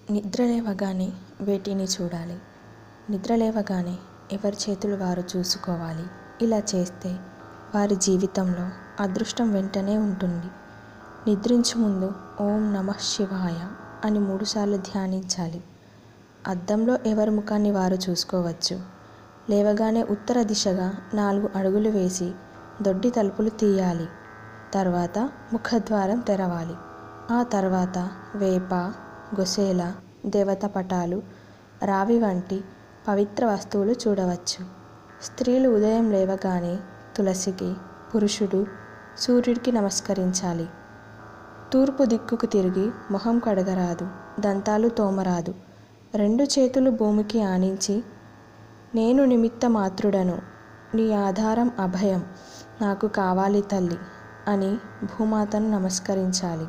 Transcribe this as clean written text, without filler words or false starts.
నిద్రలేవగానే వేటిని చూడాలి. నిద్రలేవగానే ఎవరి చేతులు వారు చూసుకోవాలి. ఇలా చేస్తే వారి జీవితంలో అదృష్టం వెంటనే ఉంటుంది. నిద్రించు ముందు ఓం నమః శివాయ అని 3 సార్లు ధ్యానించాలి. అద్దంలో ఎవరి ముఖాన్ని వారు చూసుకోవచ్చు. లేవగానే ఉత్తర దిశగా 4 అడుగులు వేసి దొడ్డి తలుపులు తీయాలి. తర్వాత ముఖద్వారం తెరవాలి. ఆ తర్వాత వేప, గొసేల, దేవత పటాలు, రావి వంటి పవిత్ర వస్తువులు చూడవచ్చు. స్త్రీలు ఉదయం లేవగానే తులసికి, పురుషుడు సూర్యుడికి నమస్కరించాలి. తూర్పు దిక్కుకు తిరిగి మొహం కడగరాదు, దంతాలు తోమరాదు. 2 చేతులు భూమికి ఆనించి, నేను నిమిత్త మాత్రుడను, నీ ఆధారం అభయం నాకు కావాలి తల్లి అని భూమాతను నమస్కరించాలి.